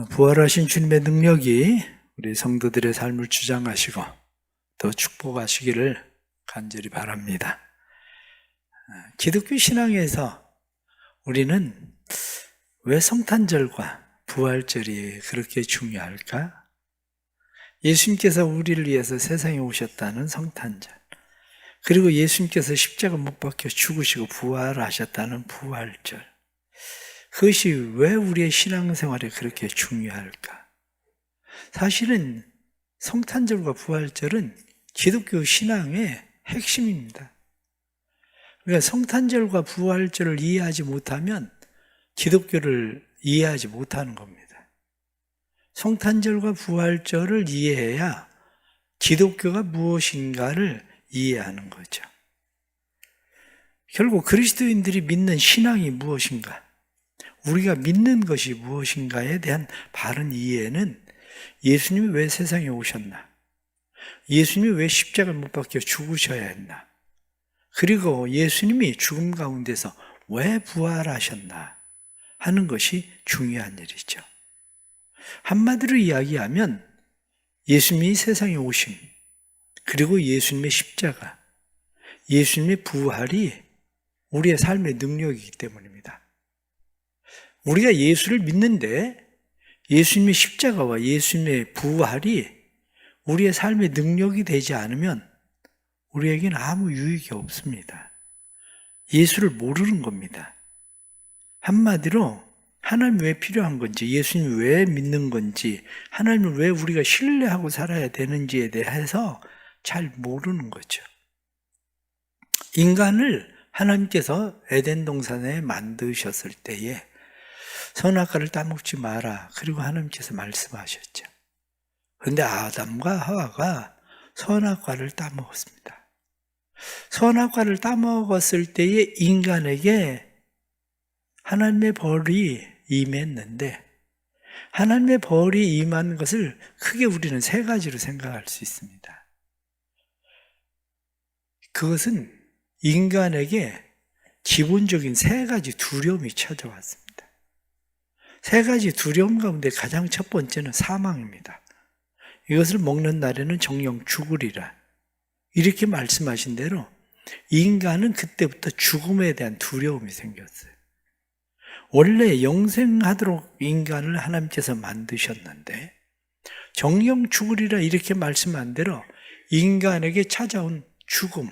부활하신 주님의 능력이 우리 성도들의 삶을 주장하시고 더 축복하시기를 간절히 바랍니다. 기독교 신앙에서 우리는 왜 성탄절과 부활절이 그렇게 중요할까? 예수님께서 우리를 위해서 세상에 오셨다는 성탄절, 그리고 예수님께서 십자가 못 박혀 죽으시고 부활하셨다는 부활절, 그것이 왜 우리의 신앙생활에 그렇게 중요할까? 사실은 성탄절과 부활절은 기독교 신앙의 핵심입니다. 그러니까 성탄절과 부활절을 이해하지 못하면 기독교를 이해하지 못하는 겁니다. 성탄절과 부활절을 이해해야 기독교가 무엇인가를 이해하는 거죠. 결국 그리스도인들이 믿는 신앙이 무엇인가, 우리가 믿는 것이 무엇인가에 대한 바른 이해는 예수님이 왜 세상에 오셨나, 예수님이 왜 십자가를 못 박혀 죽으셔야 했나, 그리고 예수님이 죽음 가운데서 왜 부활하셨나 하는 것이 중요한 일이죠. 한마디로 이야기하면 예수님이 세상에 오심, 그리고 예수님의 십자가, 예수님의 부활이 우리의 삶의 능력이기 때문입니다. 우리가 예수를 믿는데 예수님의 십자가와 예수님의 부활이 우리의 삶의 능력이 되지 않으면 우리에게는 아무 유익이 없습니다. 예수를 모르는 겁니다. 한마디로 하나님이 왜 필요한 건지, 예수님이 왜 믿는 건지, 하나님을 왜 우리가 신뢰하고 살아야 되는지에 대해서 잘 모르는 거죠. 인간을 하나님께서 에덴 동산에 만드셨을 때에 선악과를 따먹지 마라, 그리고 하나님께서 말씀하셨죠. 그런데 아담과 하와가 선악과를 따먹었습니다. 선악과를 따먹었을 때에 인간에게 하나님의 벌이 임했는데, 하나님의 벌이 임한 것을 크게 우리는 세 가지로 생각할 수 있습니다. 그것은 인간에게 기본적인 세 가지 두려움이 찾아왔습니다. 세 가지 두려움 가운데 가장 첫 번째는 사망입니다. 이것을 먹는 날에는 정령 죽으리라, 이렇게 말씀하신 대로 인간은 그때부터 죽음에 대한 두려움이 생겼어요. 원래 영생하도록 인간을 하나님께서 만드셨는데 정령 죽으리라 이렇게 말씀한 대로 인간에게 찾아온 죽음,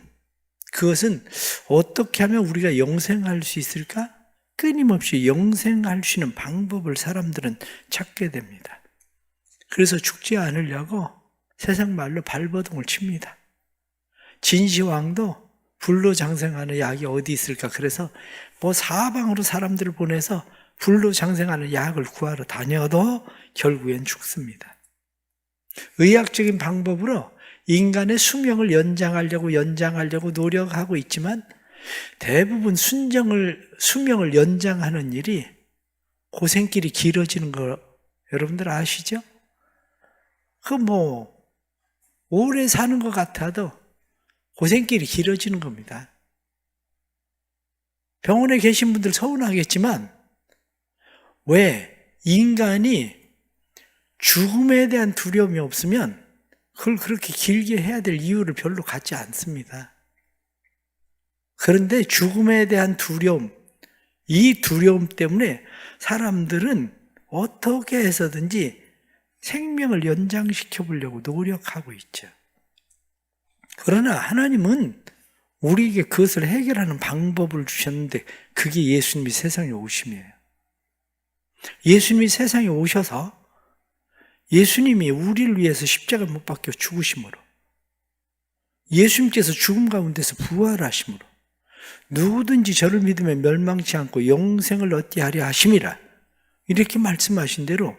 그것은 어떻게 하면 우리가 영생할 수 있을까? 끊임없이 영생할 수 있는 방법을 사람들은 찾게 됩니다. 그래서 죽지 않으려고 세상 말로 발버둥을 칩니다. 진시황도 불로 장생하는 약이 어디 있을까? 그래서 사방으로 사람들을 보내서 불로 장생하는 약을 구하러 다녀도 결국엔 죽습니다. 의학적인 방법으로 인간의 수명을 연장하려고 노력하고 있지만 대부분 수명을 연장하는 일이 고생길이 길어지는 거 여러분들 아시죠? 오래 사는 것 같아도 고생길이 길어지는 겁니다. 병원에 계신 분들 서운하겠지만 왜 인간이 죽음에 대한 두려움이 없으면 그걸 그렇게 길게 해야 될 이유를 별로 갖지 않습니다. 그런데 죽음에 대한 두려움, 이 두려움 때문에 사람들은 어떻게 해서든지 생명을 연장시켜 보려고 노력하고 있죠. 그러나 하나님은 우리에게 그것을 해결하는 방법을 주셨는데 그게 예수님이 세상에 오심이에요. 예수님이 세상에 오셔서 예수님이 우리를 위해서 십자가를 못 박혀 죽으심으로, 예수님께서 죽음 가운데서 부활하심으로 누구든지 저를 믿으면 멸망치 않고 영생을 얻게 하려 하심이라, 이렇게 말씀하신 대로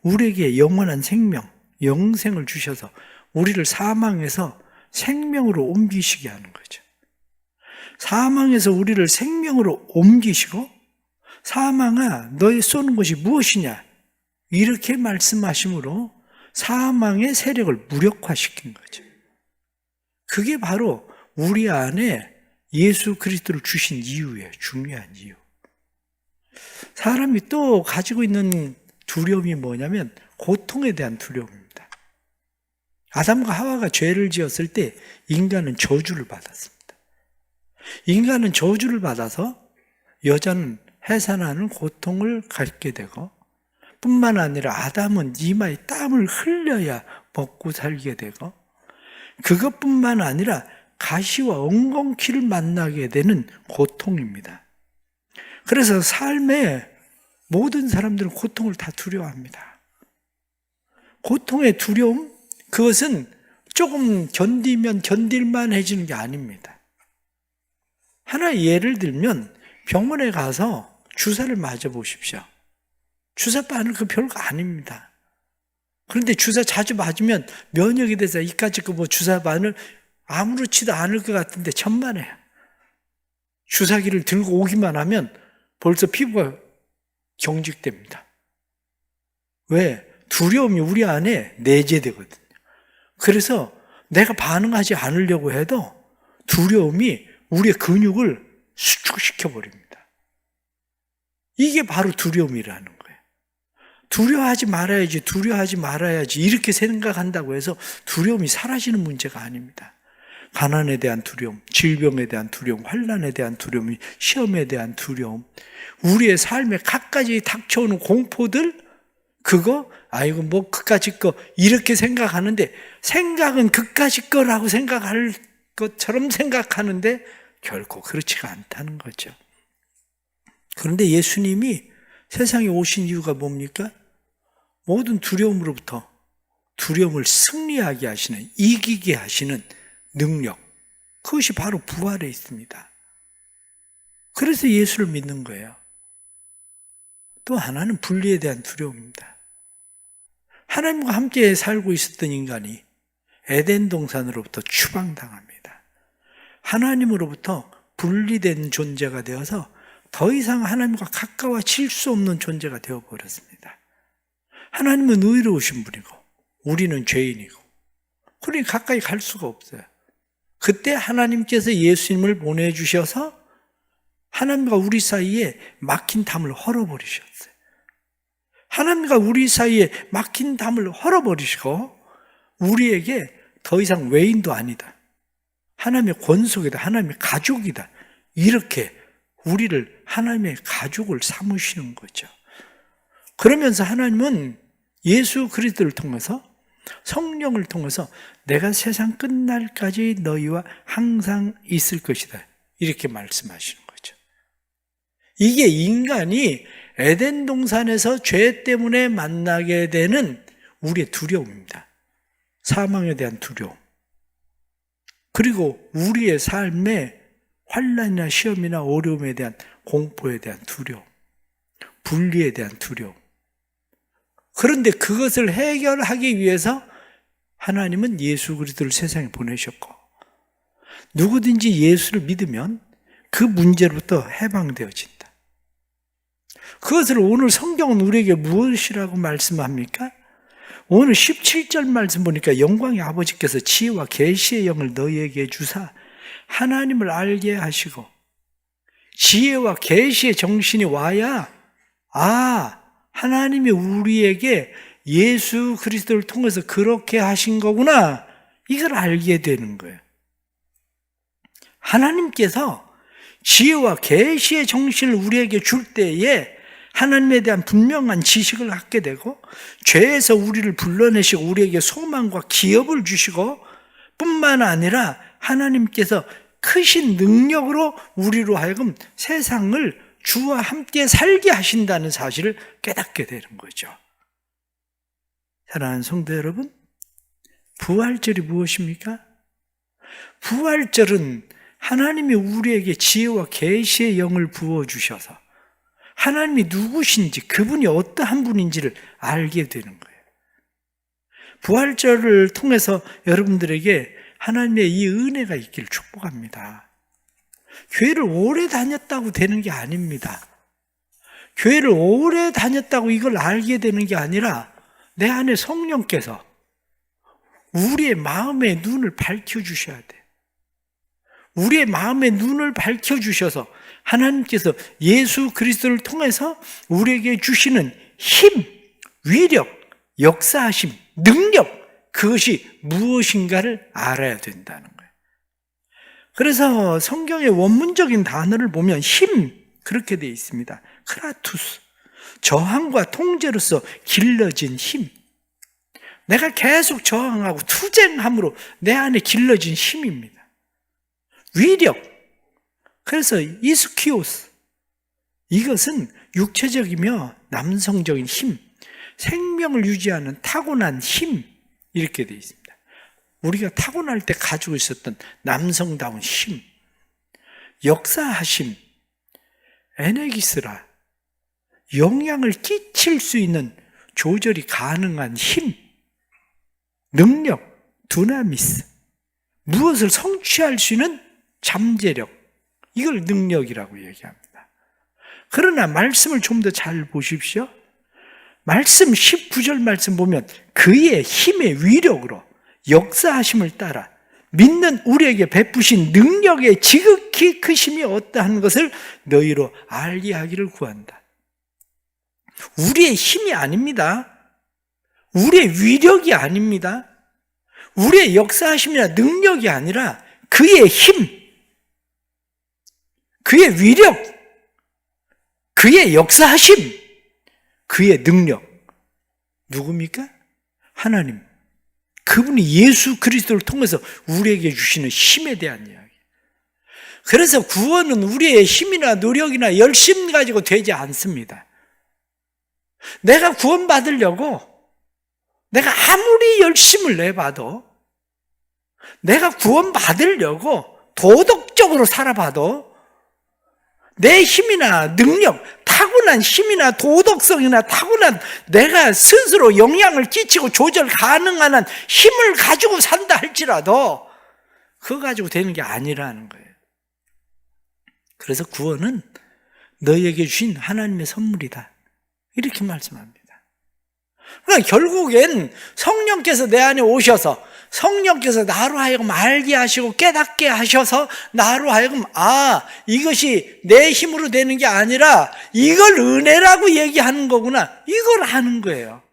우리에게 영원한 생명, 영생을 주셔서 우리를 사망에서 생명으로 옮기시게 하는 거죠. 사망에서 우리를 생명으로 옮기시고, 사망아 너의 쏘는 것이 무엇이냐, 이렇게 말씀하심으로 사망의 세력을 무력화시킨 거죠. 그게 바로 우리 안에 예수 그리스도를 주신 이유예요. 중요한 이유. 사람이 또 가지고 있는 두려움이 뭐냐면 고통에 대한 두려움입니다. 아담과 하와가 죄를 지었을 때 인간은 저주를 받았습니다. 인간은 저주를 받아서 여자는 해산하는 고통을 갖게 되고, 뿐만 아니라 아담은 이마에 땀을 흘려야 먹고 살게 되고, 그것뿐만 아니라 가시와 엉겅퀴를 만나게 되는 고통입니다. 그래서 삶에 모든 사람들은 고통을 다 두려워합니다. 고통의 두려움, 그것은 조금 견디면 견딜만 해지는 게 아닙니다. 하나의 예를 들면 병원에 가서 주사를 맞아 보십시오. 주사 맞는 거 별거 아닙니다. 그런데 주사 자주 맞으면 면역이 돼서 이까짓 거 주사 맞으면 아무렇지도 않을 것 같은데 천만에요. 주사기를 들고 오기만 하면 벌써 피부가 경직됩니다. 왜? 두려움이 우리 안에 내재되거든요. 그래서 내가 반응하지 않으려고 해도 두려움이 우리의 근육을 수축시켜버립니다. 이게 바로 두려움이라는 거예요. 두려워하지 말아야지 이렇게 생각한다고 해서 두려움이 사라지는 문제가 아닙니다. 가난에 대한 두려움, 질병에 대한 두려움, 환난에 대한 두려움, 시험에 대한 두려움, 우리의 삶에 갖가지 닥쳐오는 공포들, 그거 아이고 뭐 그까짓 거 이렇게 생각하는데, 생각은 그까짓 거라고 생각할 것처럼 생각하는데 결코 그렇지가 않다는 거죠. 그런데 예수님이 세상에 오신 이유가 뭡니까? 모든 두려움으로부터 두려움을 승리하게 하시는, 이기게 하시는 능력, 그것이 바로 부활에 있습니다. 그래서 예수를 믿는 거예요. 또 하나는 분리에 대한 두려움입니다. 하나님과 함께 살고 있었던 인간이 에덴 동산으로부터 추방당합니다. 하나님으로부터 분리된 존재가 되어서 더 이상 하나님과 가까워질 수 없는 존재가 되어버렸습니다. 하나님은 의로우신 분이고 우리는 죄인이고, 그러니 가까이 갈 수가 없어요. 그때 하나님께서 예수님을 보내주셔서 하나님과 우리 사이에 막힌 담을 헐어버리셨어요. 하나님과 우리 사이에 막힌 담을 헐어버리시고 우리에게 더 이상 외인도 아니다, 하나님의 권속이다, 하나님의 가족이다, 이렇게 우리를 하나님의 가족을 삼으시는 거죠. 그러면서 하나님은 예수 그리스도를 통해서, 성령을 통해서 내가 세상 끝날까지 너희와 항상 있을 것이다, 이렇게 말씀하시는 거죠. 이게 인간이 에덴 동산에서 죄 때문에 만나게 되는 우리의 두려움입니다. 사망에 대한 두려움, 그리고 우리의 삶에 환난이나 시험이나 어려움에 대한 공포에 대한 두려움, 분리에 대한 두려움. 그런데 그것을 해결하기 위해서 하나님은 예수 그리스도를 세상에 보내셨고, 누구든지 예수를 믿으면 그 문제로부터 해방되어진다. 그것을 오늘 성경은 우리에게 무엇이라고 말씀합니까? 오늘 17절 말씀 보니까 영광의 아버지께서 지혜와 계시의 영을 너희에게 주사 하나님을 알게 하시고, 지혜와 계시의 정신이 와야 하나님이 우리에게 예수 그리스도를 통해서 그렇게 하신 거구나, 이걸 알게 되는 거예요. 하나님께서 지혜와 계시의 정신을 우리에게 줄 때에 하나님에 대한 분명한 지식을 갖게 되고, 죄에서 우리를 불러내시고 우리에게 소망과 기업을 주시고, 뿐만 아니라 하나님께서 크신 능력으로 우리로 하여금 세상을 주와 함께 살게 하신다는 사실을 깨닫게 되는 거죠. 사랑하는 성도 여러분, 부활절이 무엇입니까? 부활절은 하나님이 우리에게 지혜와 계시의 영을 부어주셔서 하나님이 누구신지, 그분이 어떠한 분인지를 알게 되는 거예요. 부활절을 통해서 여러분들에게 하나님의 이 은혜가 있기를 축복합니다. 교회를 오래 다녔다고 되는 게 아닙니다. 교회를 오래 다녔다고 이걸 알게 되는 게 아니라 내 안에 성령께서 우리의 마음의 눈을 밝혀주셔야 돼. 우리의 마음의 눈을 밝혀주셔서 하나님께서 예수 그리스도를 통해서 우리에게 주시는 힘, 위력, 역사하심, 능력, 그것이 무엇인가를 알아야 된다는 거예요. 그래서 성경의 원문적인 단어를 보면 힘, 그렇게 되어 있습니다. 크라투스, 저항과 통제로서 길러진 힘. 내가 계속 저항하고 투쟁함으로 내 안에 길러진 힘입니다. 위력, 그래서 이스키오스, 이것은 육체적이며 남성적인 힘, 생명을 유지하는 타고난 힘, 이렇게 되어 있습니다. 우리가 타고날 때 가지고 있었던 남성다운 힘, 역사하심, 에네기스라, 영향을 끼칠 수 있는 조절이 가능한 힘, 능력, 두나미스, 무엇을 성취할 수 있는 잠재력, 이걸 능력이라고 얘기합니다. 그러나 말씀을 좀 더 잘 보십시오. 말씀 19절 말씀 보면 그의 힘의 위력으로 역사하심을 따라 믿는 우리에게 베푸신 능력의 지극히 크심이 어떠한 것을 너희로 알게 하기를 구한다. 우리의 힘이 아닙니다. 우리의 위력이 아닙니다. 우리의 역사하심이나 능력이 아니라 그의 힘, 그의 위력, 그의 역사하심, 그의 능력. 누굽니까? 하나님. 그분이 예수 그리스도를 통해서 우리에게 주시는 힘에 대한 이야기. 그래서 구원은 우리의 힘이나 노력이나 열심 가지고 되지 않습니다. 내가 구원받으려고 내가 아무리 열심을 내봐도, 내가 구원받으려고 도덕적으로 살아봐도 내 힘이나 능력, 타고난 힘이나 도덕성이나 타고난 내가 스스로 영향을 끼치고 조절 가능한 한 힘을 가지고 산다 할지라도 그거 가지고 되는 게 아니라는 거예요. 그래서 구원은 너희에게 주신 하나님의 선물이다, 이렇게 말씀합니다. 그러니까 결국엔 성령께서 내 안에 오셔서, 성령께서 나로 하여금 알게 하시고 깨닫게 하셔서 나로 하여금 이것이 내 힘으로 되는 게 아니라 이걸 은혜라고 얘기하는 거구나, 이걸 아는 거예요.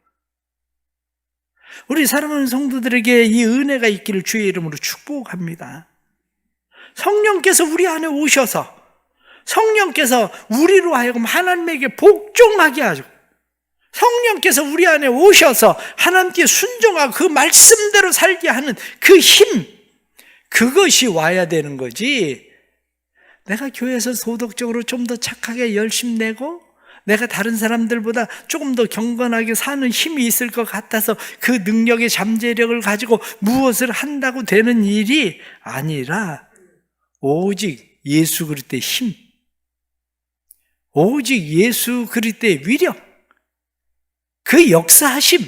우리 사랑하는 성도들에게 이 은혜가 있기를 주의 이름으로 축복합니다. 성령께서 우리 안에 오셔서 성령께서 우리로 하여금 하나님에게 복종하게 하시고, 성령께서 우리 안에 오셔서 하나님께 순종하고 그 말씀대로 살게 하는 그 힘, 그것이 와야 되는 거지. 내가 교회에서 도덕적으로 좀 더 착하게 열심 내고 내가 다른 사람들보다 조금 더 경건하게 사는 힘이 있을 것 같아서 그 능력의 잠재력을 가지고 무엇을 한다고 되는 일이 아니라 오직 예수 그리스도의 힘, 오직 예수 그리스도의 위력, 그 역사하심,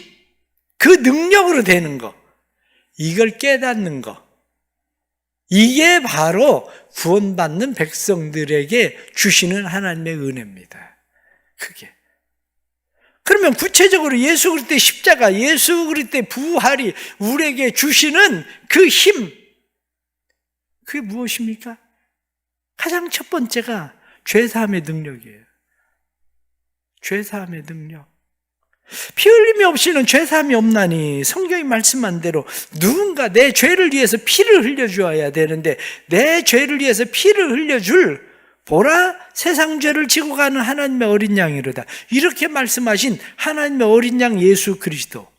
그 능력으로 되는 거, 이걸 깨닫는 거, 이게 바로 구원받는 백성들에게 주시는 하나님의 은혜입니다. 그게. 그러면 구체적으로 예수 그리스도의 십자가, 예수 그리스도의 부활이 우리에게 주시는 그 힘, 그게 무엇입니까? 가장 첫 번째가 죄사함의 능력이에요. 죄사함의 능력. 피 흘림이 없이는 죄사함이 없나니, 성경이 말씀한 대로 누군가 내 죄를 위해서 피를 흘려주어야 되는데 내 죄를 위해서 피를 흘려줄 보라 세상 죄를 지고 가는 하나님의 어린 양이로다, 이렇게 말씀하신 하나님의 어린 양 예수 그리스도,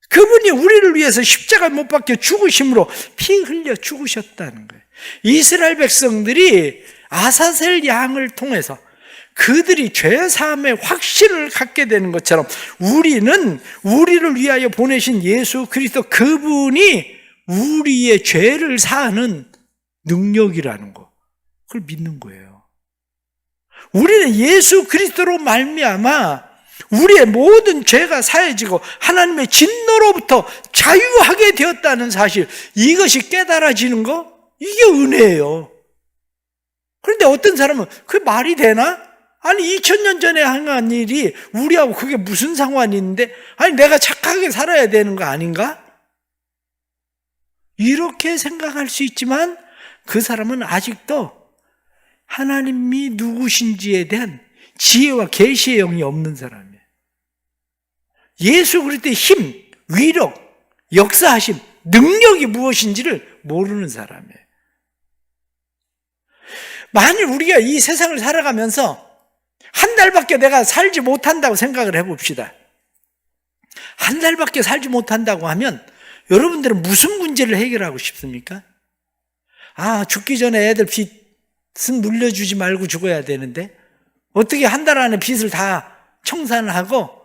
그분이 우리를 위해서 십자가 못 박혀 죽으심으로 피 흘려 죽으셨다는 거예요. 이스라엘 백성들이 아사셀 양을 통해서 그들이 죄사함의 확신을 갖게 되는 것처럼 우리는 우리를 위하여 보내신 예수 그리스도, 그분이 우리의 죄를 사하는 능력이라는 거, 그걸 믿는 거예요. 우리는 예수 그리스도로 말미암아 우리의 모든 죄가 사해지고 하나님의 진노로부터 자유하게 되었다는 사실, 이것이 깨달아지는 거, 이게 은혜예요. 그런데 어떤 사람은 그게 말이 되나? 아니 2000년 전에 한 일이 우리하고 그게 무슨 상관이 있는데, 아니 내가 착하게 살아야 되는 거 아닌가? 이렇게 생각할 수 있지만 그 사람은 아직도 하나님이 누구신지에 대한 지혜와 계시의 영이 없는 사람이에요. 예수 그리스도의 힘, 위력, 역사하심, 능력이 무엇인지를 모르는 사람이에요. 만일 우리가 이 세상을 살아가면서 한 달밖에 내가 살지 못한다고 생각을 해봅시다. 한 달밖에 살지 못한다고 하면 여러분들은 무슨 문제를 해결하고 싶습니까? 죽기 전에 애들 빚은 물려주지 말고 죽어야 되는데 어떻게 한 달 안에 빚을 다 청산을 하고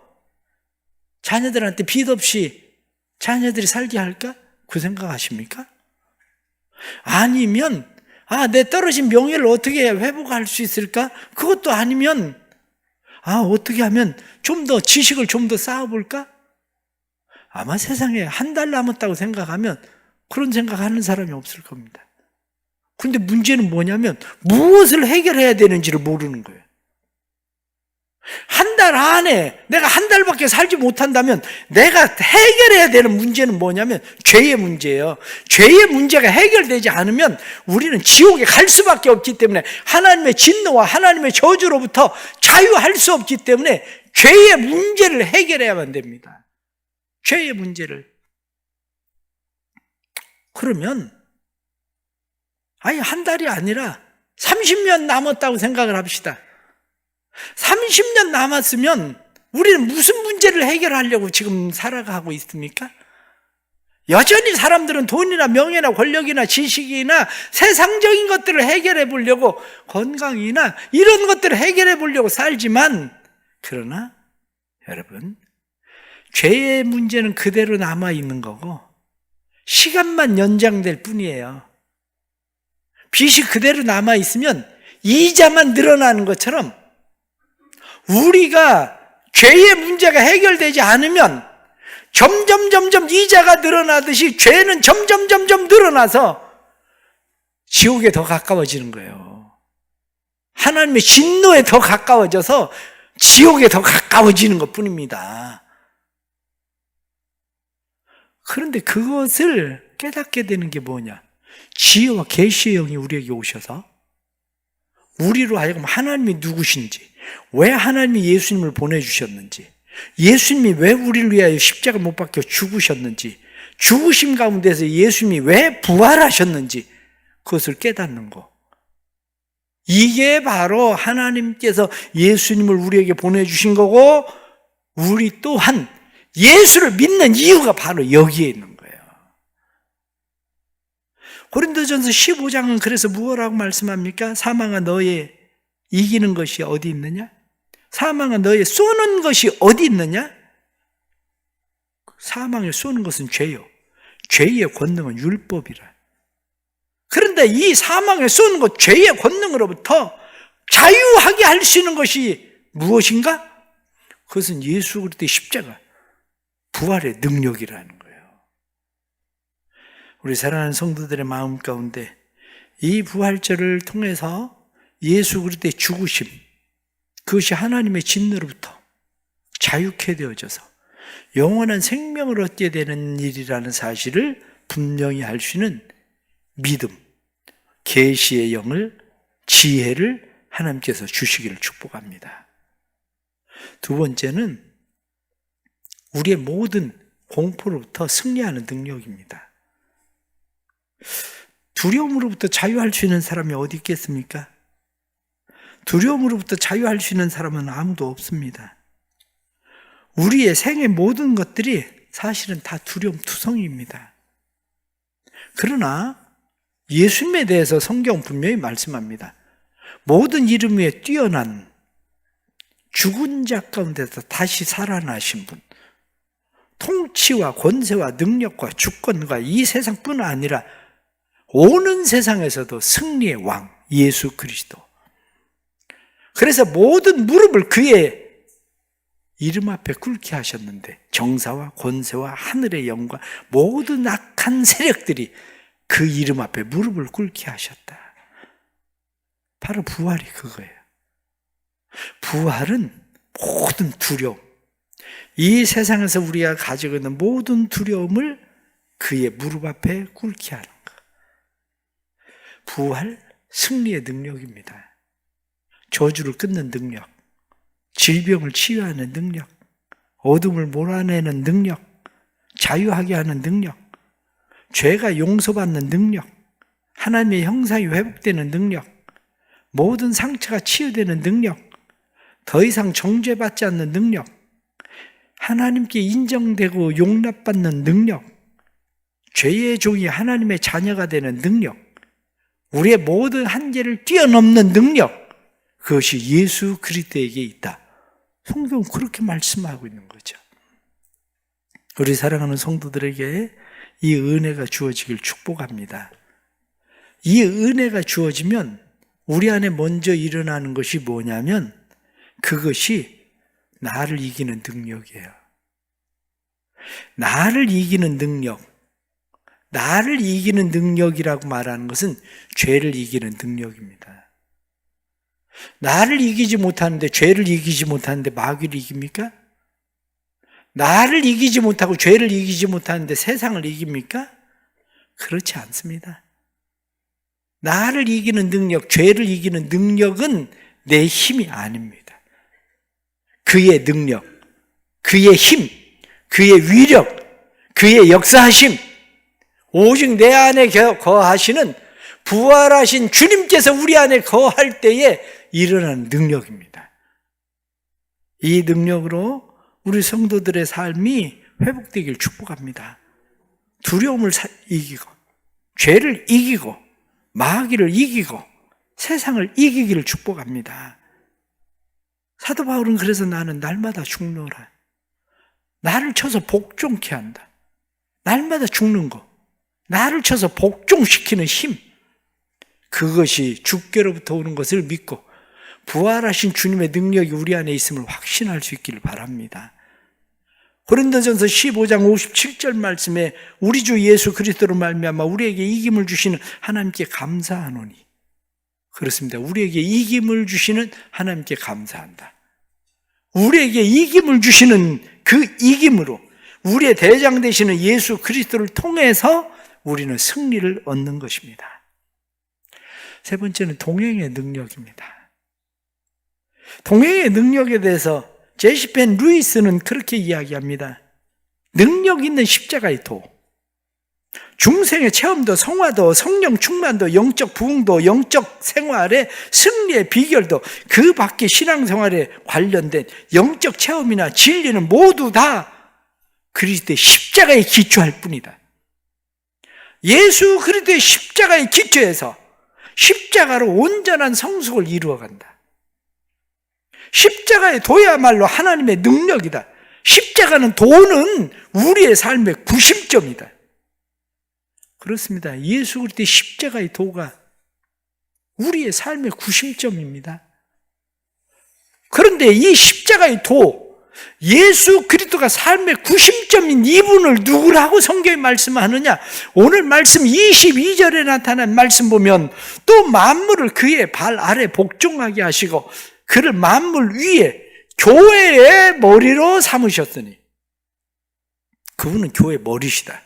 자녀들한테 빚 없이 자녀들이 살게 할까? 그 생각하십니까? 아니면 내 떨어진 명예를 어떻게 회복할 수 있을까? 그것도 아니면 어떻게 하면 좀 더 지식을 좀 더 쌓아볼까? 아마 세상에 한 달 남았다고 생각하면 그런 생각하는 사람이 없을 겁니다. 그런데 문제는 뭐냐면 무엇을 해결해야 되는지를 모르는 거예요. 한 달 안에 내가 한 달밖에 살지 못한다면 내가 해결해야 되는 문제는 뭐냐면 죄의 문제예요. 죄의 문제가 해결되지 않으면 우리는 지옥에 갈 수밖에 없기 때문에 하나님의 진노와 하나님의 저주로부터 자유할 수 없기 때문에 죄의 문제를 해결해야만 됩니다. 죄의 문제를. 그러면 한 달이 아니라 30년 남았다고 생각을 합시다. 30년 남았으면 우리는 무슨 문제를 해결하려고 지금 살아가고 있습니까? 여전히 사람들은 돈이나 명예나 권력이나 지식이나 세상적인 것들을 해결해 보려고 건강이나 이런 것들을 해결해 보려고 살지만 그러나 여러분 죄의 문제는 그대로 남아있는 거고 시간만 연장될 뿐이에요. 빚이 그대로 남아있으면 이자만 늘어나는 것처럼 우리가 죄의 문제가 해결되지 않으면 점점 이자가 늘어나듯이 죄는 점점 늘어나서 지옥에 더 가까워지는 거예요. 하나님의 진노에 더 가까워져서 지옥에 더 가까워지는 것뿐입니다. 그런데 그것을 깨닫게 되는 게 뭐냐? 지혜와 계시의 영이 우리에게 오셔서 우리로 하여금 하나님이 누구신지, 왜 하나님이 예수님을 보내주셨는지, 예수님이 왜 우리를 위하여 십자가 못 박혀 죽으셨는지, 죽으심 가운데서 예수님이 왜 부활하셨는지 그것을 깨닫는 거. 이게 바로 하나님께서 예수님을 우리에게 보내주신 거고 우리 또한 예수를 믿는 이유가 바로 여기에 있는 거예요. 고린도전서 15장은 그래서 무엇라고 말씀합니까? 사망아 너의 이기는 것이 어디 있느냐? 사망아 너의 쏘는 것이 어디 있느냐? 사망에 쏘는 것은 죄요. 죄의 권능은 율법이라. 그런데 이 사망에 쏘는 것, 죄의 권능으로부터 자유하게 할 수 있는 것이 무엇인가? 그것은 예수 그리스도의 십자가, 부활의 능력이라는 거예요. 우리 사랑하는 성도들의 마음 가운데 이 부활절을 통해서 예수 그리스도의 죽으심, 그것이 하나님의 진노로부터 자유케 되어져서 영원한 생명을 얻게 되는 일이라는 사실을 분명히 알 수 있는 믿음, 계시의 영을, 지혜를 하나님께서 주시기를 축복합니다. 두 번째는 우리의 모든 공포로부터 승리하는 능력입니다. 두려움으로부터 자유할 수 있는 사람이 어디 있겠습니까? 두려움으로부터 자유할 수 있는 사람은 아무도 없습니다. 우리의 생의 모든 것들이 사실은 다 두려움투성이입니다. 그러나 예수님에 대해서 성경 분명히 말씀합니다. 모든 이름 위에 뛰어난 죽은 자 가운데서 다시 살아나신 분, 통치와 권세와 능력과 주권과 이 세상뿐 아니라 오는 세상에서도 승리의 왕 예수 그리스도. 그래서 모든 무릎을 그의 이름 앞에 꿇게 하셨는데 정사와 권세와 하늘의 영과 모든 악한 세력들이 그 이름 앞에 무릎을 꿇게 하셨다. 바로 부활이 그거예요. 부활은 모든 두려움, 이 세상에서 우리가 가지고 있는 모든 두려움을 그의 무릎 앞에 꿇게 하는 것. 부활, 승리의 능력입니다. 저주를 끊는 능력, 질병을 치유하는 능력, 어둠을 몰아내는 능력, 자유하게 하는 능력, 죄가 용서받는 능력, 하나님의 형상이 회복되는 능력, 모든 상처가 치유되는 능력, 더 이상 정죄받지 않는 능력, 하나님께 인정되고 용납받는 능력, 죄의 종이 하나님의 자녀가 되는 능력, 우리의 모든 한계를 뛰어넘는 능력, 그것이 예수 그리스도에게 있다. 성경은 그렇게 말씀하고 있는 거죠. 우리 사랑하는 성도들에게 이 은혜가 주어지길 축복합니다. 이 은혜가 주어지면 우리 안에 먼저 일어나는 것이 뭐냐면 그것이 나를 이기는 능력이에요. 나를 이기는 능력, 나를 이기는 능력이라고 말하는 것은 죄를 이기는 능력입니다. 나를 이기지 못하는데, 죄를 이기지 못하는데 마귀를 이깁니까? 나를 이기지 못하고 죄를 이기지 못하는데 세상을 이깁니까? 그렇지 않습니다. 나를 이기는 능력, 죄를 이기는 능력은 내 힘이 아닙니다. 그의 능력, 그의 힘, 그의 위력, 그의 역사하심, 오직 내 안에 거하시는 부활하신 주님께서 우리 안에 거할 때에 일어나는 능력입니다. 이 능력으로 우리 성도들의 삶이 회복되길 축복합니다. 두려움을 이기고, 죄를 이기고, 마귀를 이기고, 세상을 이기기를 축복합니다. 사도 바울은 그래서 나는 날마다 죽노라. 나를 쳐서 복종케 한다. 날마다 죽는 거, 나를 쳐서 복종시키는 힘, 그것이 주께로부터 오는 것을 믿고 부활하신 주님의 능력이 우리 안에 있음을 확신할 수 있기를 바랍니다. 고린도전서 15장 57절 말씀에 우리 주 예수 그리스도로 말미암아 우리에게 이김을 주시는 하나님께 감사하노니, 그렇습니다. 우리에게 이김을 주시는 하나님께 감사한다. 우리에게 이김을 주시는 그 이김으로 우리의 대장 되시는 예수 그리스도를 통해서 우리는 승리를 얻는 것입니다. 세 번째는 동행의 능력입니다. 동행의 능력에 대해서 제시 펜 루이스는 그렇게 이야기합니다. 능력 있는 십자가의 도, 중생의 체험도, 성화도, 성령 충만도, 영적 부흥도, 영적 생활의 승리의 비결도, 그 밖에 신앙생활에 관련된 영적 체험이나 진리는 모두 다 그리스도의 십자가에 기초할 뿐이다. 예수 그리스도의 십자가의 기초에서 십자가로 온전한 성숙을 이루어간다. 십자가의 도야말로 하나님의 능력이다. 십자가는 도는 우리의 삶의 구심점이다. 그렇습니다. 예수 그리스도의 십자가의 도가 우리의 삶의 구심점입니다. 그런데 이 십자가의 도, 예수 그리스도가 삶의 구심점인 이분을 누구라고 성경이 말씀하느냐? 오늘 말씀 22절에 나타난 말씀 보면 또 만물을 그의 발 아래 복종하게 하시고 그를 만물 위에 교회의 머리로 삼으셨으니, 그분은 교회의 머리시다.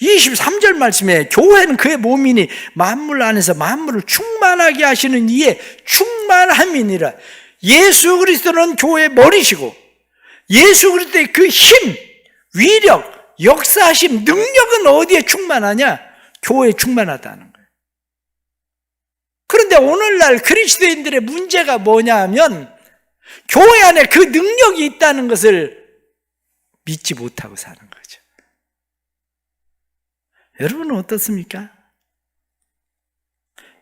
23절 말씀에 교회는 그의 몸이니 만물 안에서 만물을 충만하게 하시는 이의 충만함이니라. 예수 그리스도는 교회의 머리시고 예수 그리스도의 그 힘, 위력, 역사하심, 능력은 어디에 충만하냐? 교회에 충만하다는 거예요. 그런데 오늘날 그리스도인들의 문제가 뭐냐 하면 교회 안에 그 능력이 있다는 것을 믿지 못하고 사는 거죠. 여러분은 어떻습니까?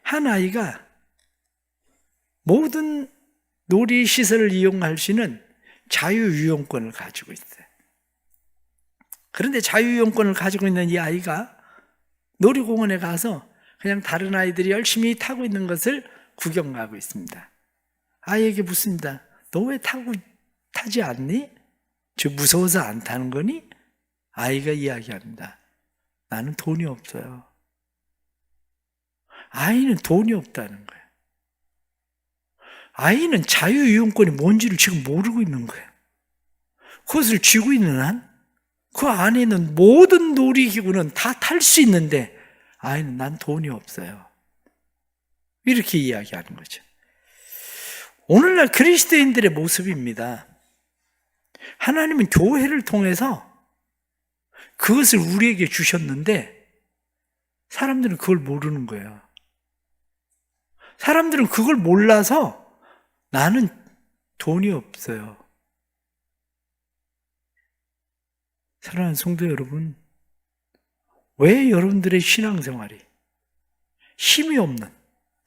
한 아이가 모든 놀이시설을 이용할 수 있는 자유이용권을 가지고 있어요. 그런데 자유이용권을 가지고 있는 이 아이가 놀이공원에 가서 그냥 다른 아이들이 열심히 타고 있는 것을 구경하고 있습니다. 아이에게 묻습니다. 너 왜 타지 않니? 저 무서워서 안 타는 거니? 아이가 이야기합니다. 나는 돈이 없어요. 아이는 돈이 없다는 거예요. 아이는 자유이용권이 뭔지를 지금 모르고 있는 거예요. 그것을 쥐고 있는 한, 그 안에 있는 모든 놀이기구는 다 탈 수 있는데 아이는 난 돈이 없어요. 이렇게 이야기하는 거죠. 오늘날 그리스도인들의 모습입니다. 하나님은 교회를 통해서 그것을 우리에게 주셨는데 사람들은 그걸 모르는 거예요. 사람들은 그걸 몰라서 나는 돈이 없어요. 사랑하는 성도 여러분, 왜 여러분들의 신앙생활이 힘이 없는,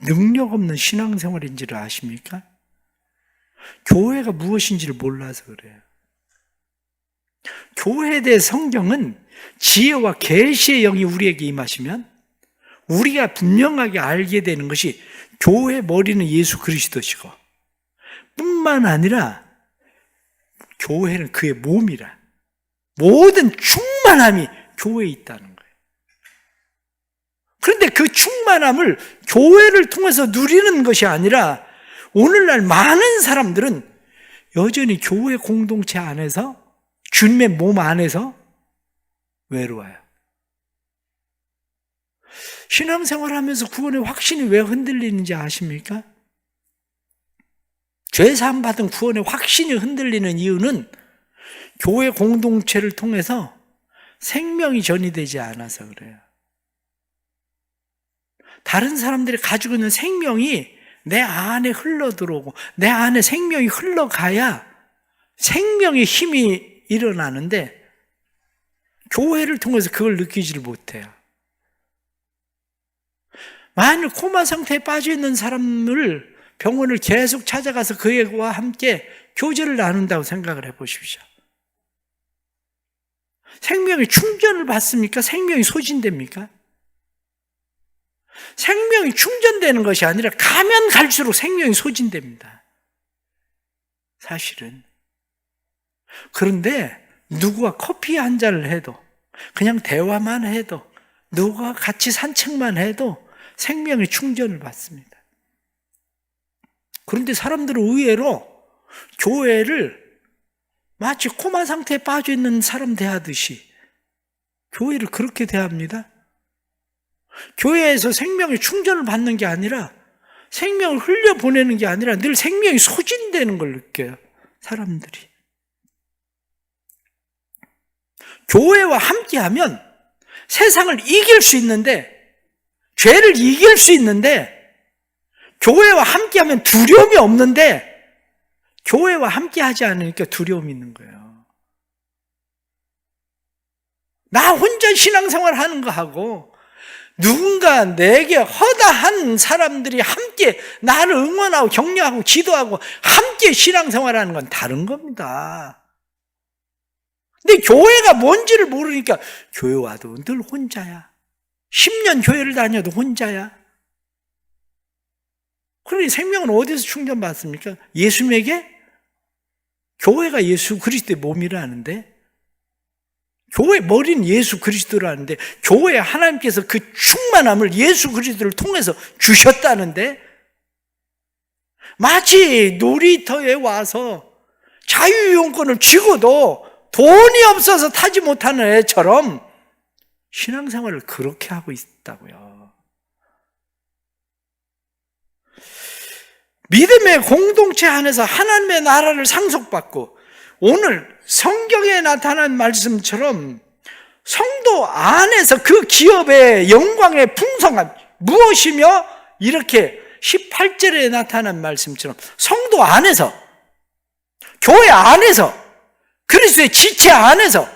능력 없는 신앙생활인지를 아십니까? 교회가 무엇인지를 몰라서 그래요. 교회에 대해 성경은 지혜와 계시의 영이 우리에게 임하시면 우리가 분명하게 알게 되는 것이 교회의 머리는 예수 그리스도시고 뿐만 아니라 교회는 그의 몸이라. 모든 충만함이 교회에 있다는 거예요. 그런데 그 충만함을 교회를 통해서 누리는 것이 아니라 오늘날 많은 사람들은 여전히 교회 공동체 안에서 주님의 몸 안에서 외로워요. 신앙생활하면서 구원의 확신이 왜 흔들리는지 아십니까? 죄사함 받은 구원의 확신이 흔들리는 이유는 교회 공동체를 통해서 생명이 전이되지 않아서 그래요. 다른 사람들이 가지고 있는 생명이 내 안에 흘러들어오고 내 안에 생명이 흘러가야 생명의 힘이 일어나는데 교회를 통해서 그걸 느끼지를 못해요. 만일 코마 상태에 빠져있는 사람을 병원을 계속 찾아가서 그와 함께 교제를 나눈다고 생각을 해보십시오. 생명이 충전을 받습니까? 생명이 소진됩니까? 생명이 충전되는 것이 아니라 가면 갈수록 생명이 소진됩니다. 사실은. 그런데 누구와 커피 한 잔을 해도 그냥 대화만 해도 누구와 같이 산책만 해도 생명의 충전을 받습니다. 그런데 사람들은 의외로 교회를 마치 코마 상태에 빠져 있는 사람 대하듯이 교회를 그렇게 대합니다. 교회에서 생명의 충전을 받는 게 아니라 생명을 흘려보내는 게 아니라 늘 생명이 소진되는 걸 느껴요. 사람들이. 교회와 함께하면 세상을 이길 수 있는데 죄를 이길 수 있는데 교회와 함께하면 두려움이 없는데 교회와 함께하지 않으니까 두려움이 있는 거예요. 나 혼자 신앙생활 하는 거 하고 누군가 내게 허다한 사람들이 함께 나를 응원하고 격려하고 기도하고 함께 신앙생활하는 건 다른 겁니다. 근데 교회가 뭔지를 모르니까 교회 와도 늘 혼자야. 10년 교회를 다녀도 혼자야. 그러니 생명은 어디서 충전받습니까? 예수님에게? 교회가 예수 그리스도의 몸이라는데 교회 머리는 예수 그리스도라는데 교회에 하나님께서 그 충만함을 예수 그리스도를 통해서 주셨다는데 마치 놀이터에 와서 자유이용권을 쥐고도 돈이 없어서 타지 못하는 애처럼 신앙생활을 그렇게 하고 있다고요. 믿음의 공동체 안에서 하나님의 나라를 상속받고 오늘 성경에 나타난 말씀처럼 성도 안에서 그 기업의 영광의 풍성함 무엇이며 이렇게 18절에 나타난 말씀처럼 성도 안에서 교회 안에서 그리스도의 지체 안에서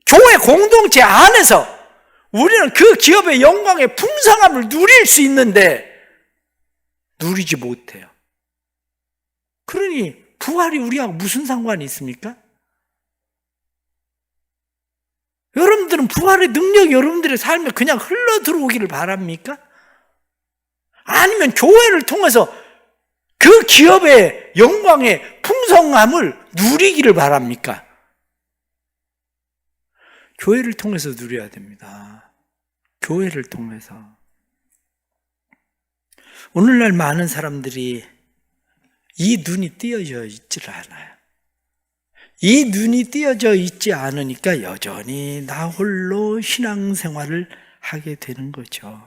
교회 공동체 안에서 우리는 그 기업의 영광의 풍성함을 누릴 수 있는데 누리지 못해요. 그러니 부활이 우리하고 무슨 상관이 있습니까? 여러분들은 부활의 능력이 여러분들의 삶에 그냥 흘러 들어오기를 바랍니까? 아니면 교회를 통해서 그 기업의 영광의 풍성함을 누리기를 바랍니까? 교회를 통해서 누려야 됩니다. 교회를 통해서. 오늘날 많은 사람들이 이 눈이 띄어져 있질 않아요. 이 눈이 띄어져 있지 않으니까 여전히 나 홀로 신앙생활을 하게 되는 거죠.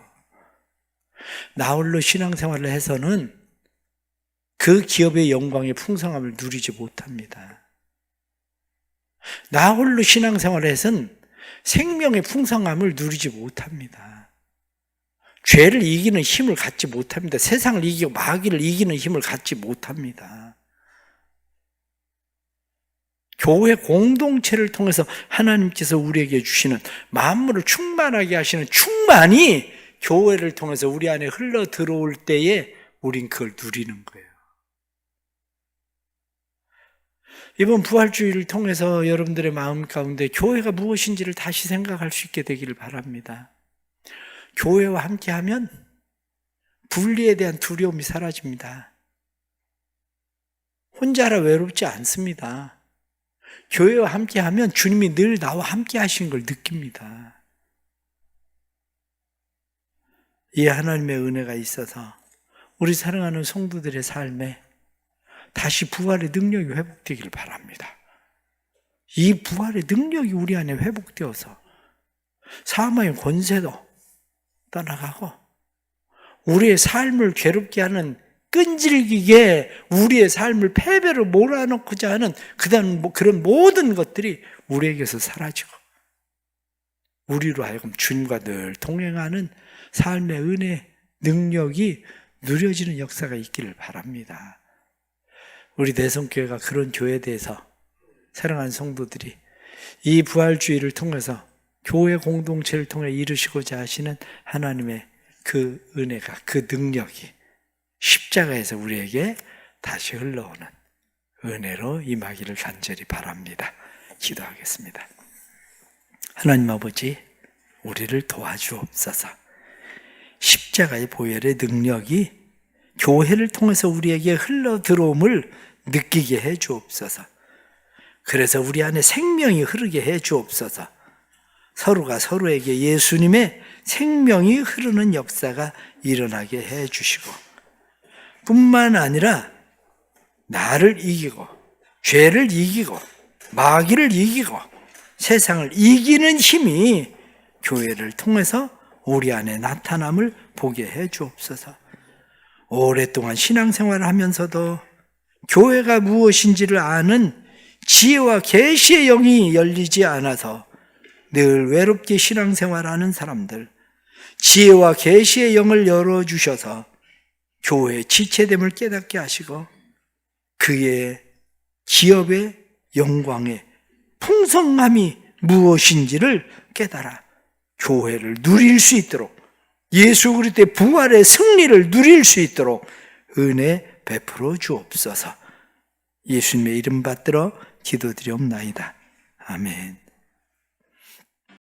나 홀로 신앙생활을 해서는 그 기업의 영광의 풍성함을 누리지 못합니다. 나 홀로 신앙생활을 해서는 생명의 풍성함을 누리지 못합니다. 죄를 이기는 힘을 갖지 못합니다. 세상을 이기고 마귀를 이기는 힘을 갖지 못합니다. 교회 공동체를 통해서 하나님께서 우리에게 주시는 만물을 충만하게 하시는 충만이 교회를 통해서 우리 안에 흘러 들어올 때에 우린 그걸 누리는 거예요. 이번 부활주의를 통해서 여러분들의 마음 가운데 교회가 무엇인지를 다시 생각할 수 있게 되기를 바랍니다. 교회와 함께하면 분리에 대한 두려움이 사라집니다. 혼자라 외롭지 않습니다. 교회와 함께하면 주님이 늘 나와 함께 하신 걸 느낍니다. 이 하나님의 은혜가 있어서 우리 사랑하는 성도들의 삶에 다시 부활의 능력이 회복되기를 바랍니다. 이 부활의 능력이 우리 안에 회복되어서 사망의 권세도 떠나가고 우리의 삶을 괴롭게 하는 끈질기게 우리의 삶을 패배로 몰아넣고자 하는 그런 모든 것들이 우리에게서 사라지고 우리로 하여금 주님과 늘 동행하는 삶의 은혜, 능력이 누려지는 역사가 있기를 바랍니다. 우리 대성교회가 그런 교회에 대해서 사랑하는 성도들이 이 부활주의를 통해서 교회 공동체를 통해 이루시고자 하시는 하나님의 그 은혜가, 그 능력이 십자가에서 우리에게 다시 흘러오는 은혜로 임하기를 간절히 바랍니다. 기도하겠습니다. 하나님 아버지, 우리를 도와주옵소서. 십자가의 보혈의 능력이 교회를 통해서 우리에게 흘러 들어옴을 느끼게 해 주옵소서. 그래서 우리 안에 생명이 흐르게 해 주옵소서. 서로가 서로에게 예수님의 생명이 흐르는 역사가 일어나게 해 주시고 뿐만 아니라 나를 이기고 죄를 이기고 마귀를 이기고 세상을 이기는 힘이 교회를 통해서 우리 안에 나타남을 보게 해 주옵소서. 오랫동안 신앙생활을 하면서도 교회가 무엇인지를 아는 지혜와 계시의 영이 열리지 않아서 늘 외롭게 신앙생활하는 사람들, 지혜와 계시의 영을 열어주셔서 교회의 지체됨을 깨닫게 하시고 그의 기업의 영광의 풍성함이 무엇인지를 깨달아 교회를 누릴 수 있도록 예수 그리스도의 부활의 승리를 누릴 수 있도록 은혜 베풀어 주옵소서. 예수님의 이름 받들어 기도드리옵나이다. 아멘.